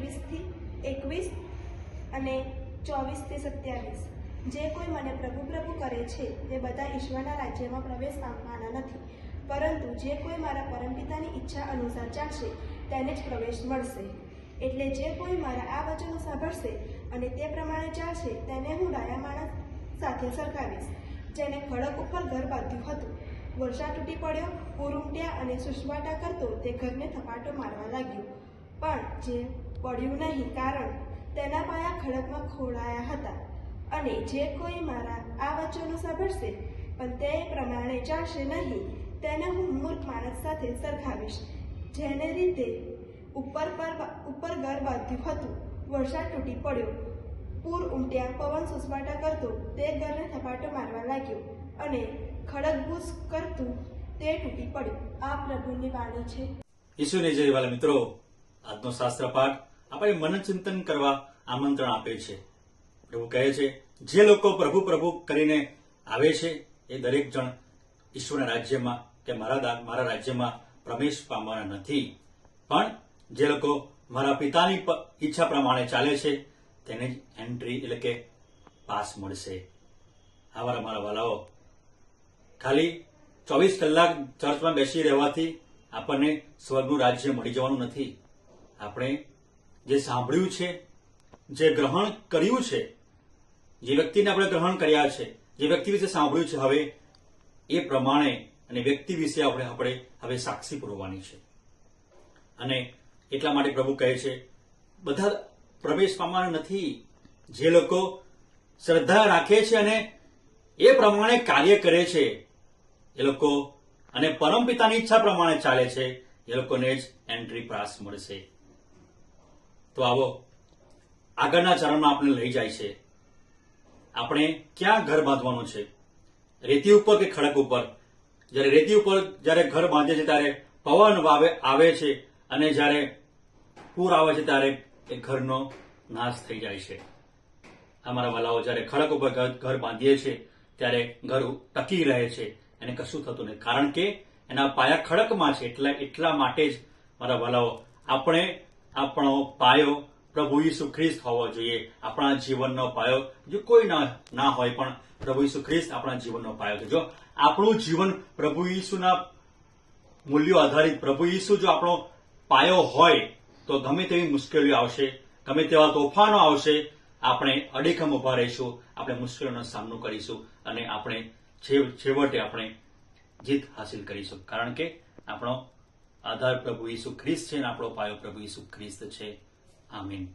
23-21 અને 24-27। જે કોઈ મને પ્રભુ પ્રભુ કરે છે તે બધા ઈશ્વરના રાજ્યમાં પ્રવેશ પામવાના નથી, પરંતુ જે કોઈ મારા પરમપિતાની ઈચ્છા અનુસાર ચાલશે તેને જ પ્રવેશ મળશે। એટલે જે કોઈ મારા આ વચનો સાંભળશે અને તે પ્રમાણે ચાલશે તેને હું ડાયા માણસ સાથે સરખાવીશ, જેને ખડક ઉપર ઘર બાંધ્યું હતું। વરસાદ તૂટી પડ્યો, પૂર ઉમટ્યા અને સુસવાટા કરતો તે ઘરને થપાટો મારવા લાગ્યો, પણ જે પડ્યું નહીં, કારણ તેના પાયા ખડકમાં ખોડાયા હતા। અને જે કોઈ મારા આ વચનો સાંભળશે પણ તે પ્રમાણે ચાલશે નહીં તેને હું મૂર્ખ માણસ સાથે સરખાવીશ, જેને રીતે ઉપર ઘર બાંધ્યું હતું, વરસાદ તૂટી પડ્યો, પૂર ઉમટ્યા, પવન સુસવાટા કરતો તે ઘરને થપાટો મારવા લાગ્યો અને ખડકભૂસ કરતું તે તૂટી પડ્યું। આ પ્રભુની વાણી છે। ઈશ્વરની જય વાલા મિત્રો, આજનો શાસ્ત્ર પાઠ આપણે મનચિંતન કરવા આમંત્રણ આપે છે। પ્રભુ કહે છે, જે લોકો પ્રભુ પ્રભુ કરીને આવે છે એ દરેક જણ ઈશ્વરના રાજ્યમાં કે મારા રાજ્યમાં પ્રવેશ પામવાના નથી, પણ જે લોકો મારા પિતાની ઈચ્છા પ્રમાણે ચાલે છે તેને જ એન્ટ્રી એટલે કે પાસ મળશે। આવા મારા વાલાઓ, ખાલી 24 કલાક ચર્ચમાં બેસી રહેવાથી આપણને સ્વર્ગનું રાજ્ય મળી જવાનું નથી। આપણે જે સાંભળ્યું છે, જે ગ્રહણ કર્યું છે, જે વ્યક્તિને આપણે ગ્રહણ કર્યા છે, જે વ્યક્તિ વિશે સાંભળ્યું છે, હવે એ પ્રમાણે અને વ્યક્તિ વિશે આપણે હવે સાક્ષી પૂરવાની છે। અને એટલા માટે પ્રભુ કહે છે, બધા પ્રવેશ પામવાના નથી। જે લોકો શ્રદ્ધા રાખે છે અને એ પ્રમાણે કાર્ય કરે છે એ લોકો અને પરમપિતાની ઈચ્છા પ્રમાણે ચાલે છે એ લોકોને જ એન્ટ્રી પાસ મળશે। તો આવો આગળના ચરણમાં આપણે લઈ જાય છે। આપણે ક્યાં ઘર બાંધવાનું છે? રેતી ઉપર કે ખડક ઉપર? જ્યારે રેતી ઉપર જ્યારે ઘર બાંધે છે ત્યારે પવન આવે છે અને જ્યારે પૂર આવે છે ત્યારે એ ઘરનો નાશ થઈ જાય છે। અમારા વાલાઓ, જ્યારે ખડક ઉપર ઘર બાંધીએ છીએ ત્યારે ઘર ટકી રહે છે, એને કશું થતું નથી, કારણ કે એના પાયા ખડકમાં છે। એટલા માટે જ મારા વાલાઓ, આપણે આપણો પાયો પ્રભુ ઈસુ ખ્રિસ્ત હોવો જોઈએ। આપણા જીવનનો પાયો જો કોઈ ના હોય, પણ પ્રભુ ઈસુ ખ્રિસ્ત આપણા જીવનનો પાયો છે। જો આપણું જીવન પ્રભુ ઈસુના મૂલ્યો આધારિત, પ્રભુ ઈસુ જો આપણો પાયો હોય તો ગમે તેવી મુશ્કેલીઓ આવશે, ગમે તેવા તોફાનો આવશે, આપણે અડીખમ ઉભા રહીશું, આપણે મુશ્કેલીઓનો સામનો કરીશું અને આપણે છેવટે આપણે જીત હાસિલ કરીશું, કારણ કે આપણો આધાર પ્રભુ ઈસુ ખ્રિસ્ત છે અને આપણો પાયો પ્રભુ ઈસુ ખ્રિસ્ત છે। આમીન।